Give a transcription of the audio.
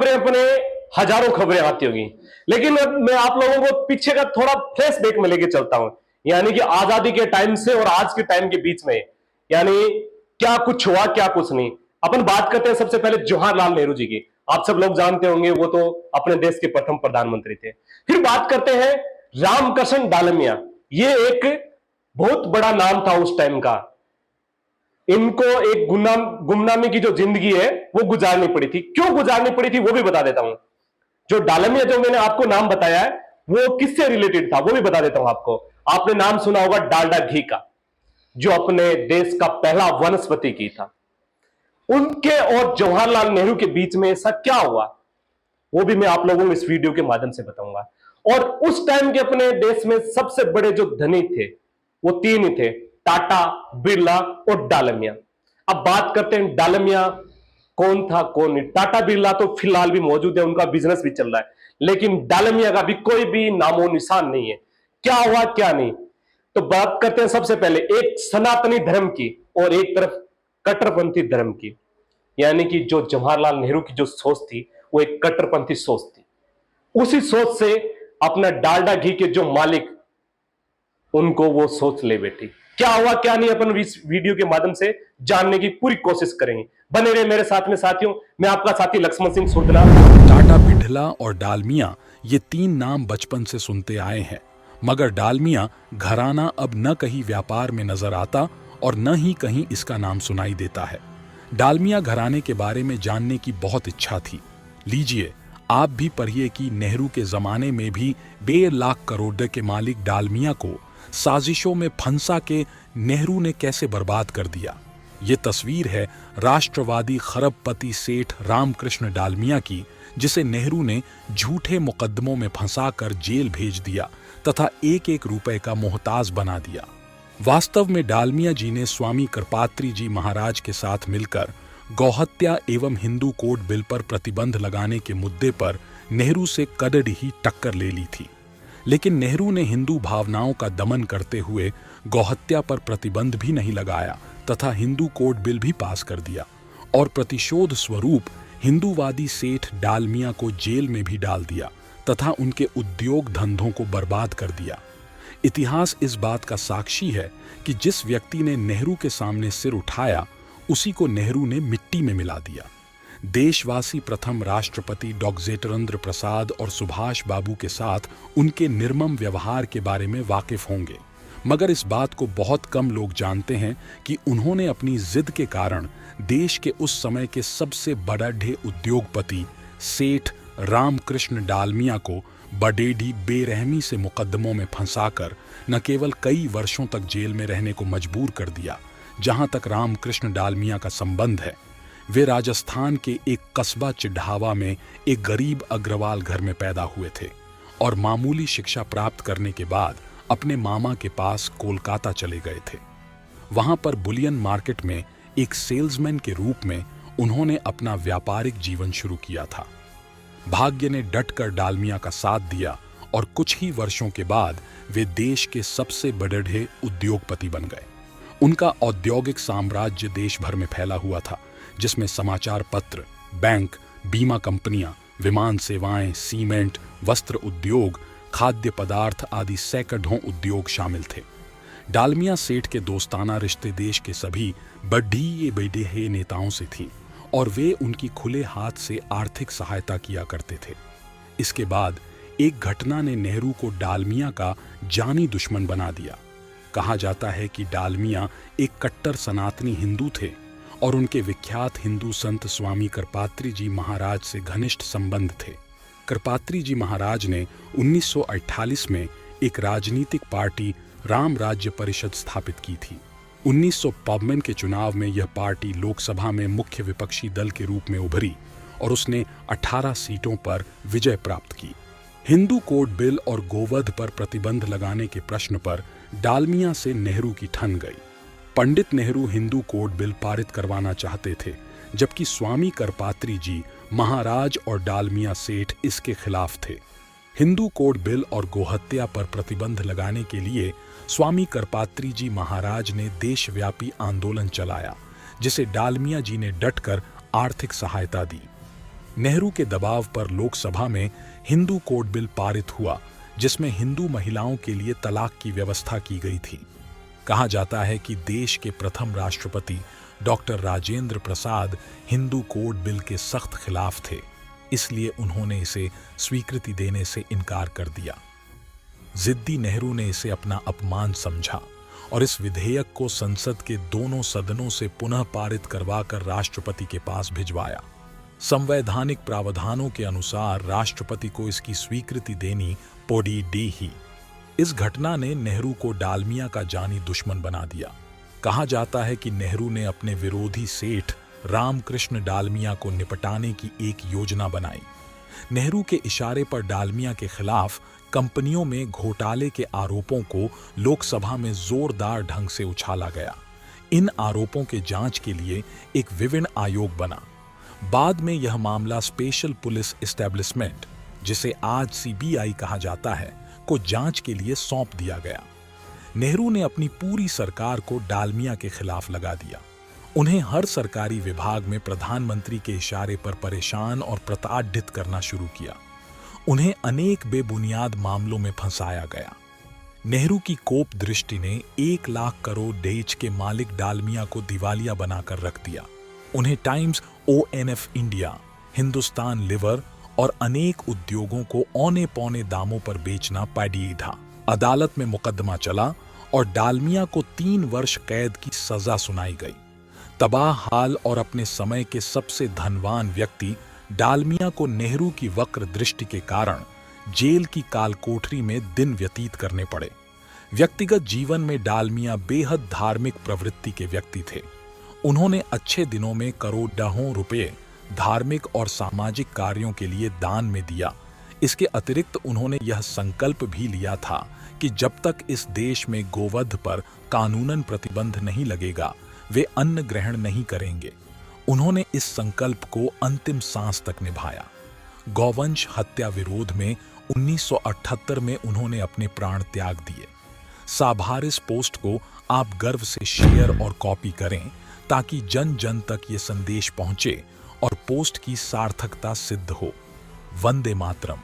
खबरें अपने हजारों खबरें आती होगी, लेकिन अब मैं आप लोगों को पीछे का थोड़ा फ्लैशबैक में लेके चलता हूं, यानी कि आजादी के टाइम से और आज के टाइम के बीच में, यानी क्या कुछ हुआ क्या कुछ नहीं। अपन बात करते हैं सबसे पहले जवाहरलाल नेहरू जी की। आप सब लोग जानते होंगे, वो तो अपने देश के प्रथम प्रधानमंत्री थे। फिर बात करते हैं रामकृष्ण डालमिया। ये एक बहुत बड़ा नाम था उस टाइम का। इनको एक गुमनामी की जो जिंदगी है वो गुजारनी पड़ी थी। क्यों गुजारनी पड़ी थी वो भी बता देता हूं। जो डालमिया, जो मैंने आपको नाम बताया है, वो किससे रिलेटेड था वो भी बता देता हूं आपको। आपने नाम सुना होगा डालडा घी का, जो अपने देश का पहला वनस्पति घी था। उनके और जवाहरलाल नेहरू के बीच में ऐसा क्या हुआ वो भी मैं आप लोगों को इस वीडियो के माध्यम से बताऊंगा। और उस टाइम के अपने देश में सबसे बड़े जो धनी थे वो तीन ही थे, टाटा, बिरला और डालमिया। अब बात करते हैं डालमिया कौन था कौन नहीं। टाटा बिरला तो फिलहाल भी मौजूद है, उनका बिजनेस भी चल रहा है, लेकिन डालमिया का भी कोई भी नामो निशान नहीं है। क्या हुआ क्या नहीं, तो बात करते हैं सबसे पहले एक सनातनी धर्म की और एक तरफ कट्टरपंथी धर्म की। यानी कि जो जवाहरलाल नेहरू की जो सोच थी वो एक कट्टरपंथी सोच थी। उसी सोच से अपना डालडा घी के जो मालिक, उनको वो सोच ले बैठी। क्या हुआ क्या नहीं अपन इस वीडियो के माध्यम से जानने की पूरी कोशिश करेंगे। बने रहे मेरे साथ में साथियों, मैं आपका साथी लक्ष्मण सिंह सुरदला। टाटा, बिड़ला और डालमिया ये तीन नाम बचपन से सुनते आए हैं, मगर डालमिया घराना अब न कहीं व्यापार में नजर आता और न ही कहीं इसका नाम सुनाई देता है। डालमिया घराने के बारे में जानने की बहुत इच्छा थी। लीजिए आप भी पढ़िए कि नेहरू के जमाने में भी 1.5 लाख करोड़ के मालिक डालमिया को साजिशों में फंसा के नेहरू ने कैसे बर्बाद कर दिया। ये तस्वीर है राष्ट्रवादी खरबपति सेठ रामकृष्ण डालमिया की, जिसे नेहरू ने झूठे मुकदमों में फंसाकर जेल भेज दिया तथा एक एक रुपए का मोहताज बना दिया। वास्तव में डालमिया जी ने स्वामी कृपात्री जी महाराज के साथ मिलकर गौहत्या एवं हिंदू कोड बिल पर प्रतिबंध लगाने के मुद्दे पर नेहरू से कड़ड़ी ही टक्कर ले ली थी। लेकिन नेहरू ने हिंदू भावनाओं का दमन करते हुए गौहत्या पर प्रतिबंध भी नहीं लगाया तथा हिंदू कोड बिल भी पास कर दिया और प्रतिशोध स्वरूप हिंदूवादी सेठ डालमिया को जेल में भी डाल दिया तथा उनके उद्योग धंधों को बर्बाद कर दिया। इतिहास इस बात का साक्षी है कि जिस व्यक्ति ने नेहरू के सामने सिर उठाया उसी को नेहरू ने मिट्टी में मिला दिया। देशवासी प्रथम राष्ट्रपति डॉक्टर जेटरेंद्र प्रसाद और सुभाष बाबू के साथ उनके निर्मम व्यवहार के बारे में वाकिफ होंगे, मगर इस बात को बहुत कम लोग जानते हैं कि उन्होंने अपनी जिद के कारण देश के उस समय के सबसे बड़े उद्योगपति सेठ रामकृष्ण डालमिया को बड़ेडी बेरहमी से मुकदमों में फंसाकर न केवल कई वर्षों तक जेल में रहने को मजबूर कर दिया। जहां तक रामकृष्ण डालमिया का संबंध है, वे राजस्थान के एक कस्बा चिढ़ावा में एक गरीब अग्रवाल घर में पैदा हुए थे और मामूली शिक्षा प्राप्त करने के बाद अपने मामा के पास कोलकाता चले गए थे। वहां पर बुलियन मार्केट में एक सेल्समैन के रूप में उन्होंने अपना व्यापारिक जीवन शुरू किया था। भाग्य ने डटकर डालमिया का साथ दिया और कुछ ही वर्षों के बाद वे देश के सबसे बड़े उद्योगपति बन गए। उनका औद्योगिक साम्राज्य देश भर में फैला हुआ था, जिसमें समाचार पत्र, बैंक, बीमा कंपनियां, विमान सेवाएं, सीमेंट, वस्त्र उद्योग, खाद्य पदार्थ आदि सैकड़ों उद्योग शामिल थे। डालमिया सेठ के दोस्ताना रिश्ते देश के सभी बड़े नेताओं से थीं और वे उनकी खुले हाथ से आर्थिक सहायता किया करते थे। इसके बाद एक घटना ने नेहरू को डालमिया का जानी दुश्मन बना दिया। कहा जाता है कि डालमिया एक कट्टर सनातनी हिंदू थे और उनके विख्यात हिंदू संत स्वामी कृपात्री जी महाराज से घनिष्ठ संबंध थे। कृपात्री जी महाराज ने 1948 में एक राजनीतिक पार्टी राम राज्य परिषद स्थापित की थी। 1952 के चुनाव में यह पार्टी लोकसभा में मुख्य विपक्षी दल के रूप में उभरी और उसने 18 सीटों पर विजय प्राप्त की। हिंदू कोड बिल और गोवध पर प्रतिबंध लगाने के प्रश्न पर डालमिया से नेहरू की ठन गई। पंडित नेहरू हिंदू कोड बिल पारित करवाना चाहते थे, जबकि स्वामी करपात्री जी महाराज और डालमिया सेठ इसके खिलाफ थे। हिंदू कोड बिल और गोहत्या पर प्रतिबंध लगाने के लिए स्वामी करपात्री जी महाराज ने देशव्यापी आंदोलन चलाया, जिसे डालमिया जी ने डटकर आर्थिक सहायता दी। नेहरू के दबाव पर लोकसभा में हिंदू कोड बिल पारित हुआ, जिसमें हिंदू महिलाओं के लिए तलाक की व्यवस्था की गई थी। कहा जाता है कि देश के प्रथम राष्ट्रपति doctor Rajendra Prasad Hindu code bill के सख्त खिलाफ थे, इसलिए उन्होंने इसे स्वीकृति देने से इनकार कर दिया। जिद्दी नेहरू ने इसे अपना अपमान समझा और इस विधेयक को संसद के दोनों सदनों से पुनः पारित करवाकर राष्ट्रपति के पास भिजवाया। संवैधानिक प्रावधानों के अनुसार राष्ट्रपति को इसकी स्वीकृति देनी पड़ी ही। इस घटना ने नेहरू को डालमिया का जानी दुश्मन बना दिया। कहा जाता है कि नेहरू ने अपने विरोधी सेठ रामकृष्ण डालमिया को निपटाने की एक योजना बनाई। नेहरू के इशारे पर डालमिया के खिलाफ कंपनियों में घोटाले के आरोपों को लोकसभा में जोरदार ढंग से उछाला गया। इन आरोपों के जांच के लिए एक विभिन्न आयोग बना। बाद में यह मामला स्पेशल पुलिस एस्टेब्लिशमेंट, जिसे आज सीबीआई कहा जाता है, को जांच के लिए सौंप दिया गया। नेहरू ने अपनी पूरी सरकार को डालमिया के खिलाफ लगा दिया। उन्हें हर सरकारी विभाग में प्रधानमंत्री के इशारे पर परेशान और प्रताड़ित करना शुरू किया। उन्हें अनेक बेबुनियाद मामलों में फंसाया गया। नेहरू की कोप दृष्टि ने 1 लाख करोड़ डेज के मालिक डालमिया को दिवालिया बनाकर रख दिया। उन्हें times ONF India, Hindustan liver और अनेक उद्योगों को औने पौने दामों पर बेचना पड़ी था। अदालत में मुकदमा चला और डालमिया को 3 वर्ष कैद की सजा सुनाई गई। तबाह हाल और अपने समय के सबसे धनवान व्यक्ति डालमिया को नेहरू की वक्र दृष्टि के कारण जेल की कालकोठरी में दिन व्यतीत करने पड़े। व्यक्तिगत जीवन में डालमिया बेहद धार्मिक प्रवृत्ति के व्यक्ति थे। उन्होंने अच्छे दिनों में करोड़ों रुपए धार्मिक और सामाजिक कार्यों के लिए दान में दिया। इसके अतिरिक्त उन्होंने यह संकल्प भी लिया था कि जब तक इस देश में गोवध पर कानूनन प्रतिबंध नहीं लगेगा, वे अन्न ग्रहण नहीं करेंगे। उन्होंने इस संकल्प को अंतिम सांस तक निभाया। गौवंश हत्या विरोध में 1978 में उन्होंने अपने प्राण त्याग दिए। साभारिस पोस्ट को आप गर्व से शेयर और कॉपी करें ताकि जन जन तक ये संदेश पहुंचे और पोस्ट की सार्थकता सिद्ध हो। वंदे मातरम।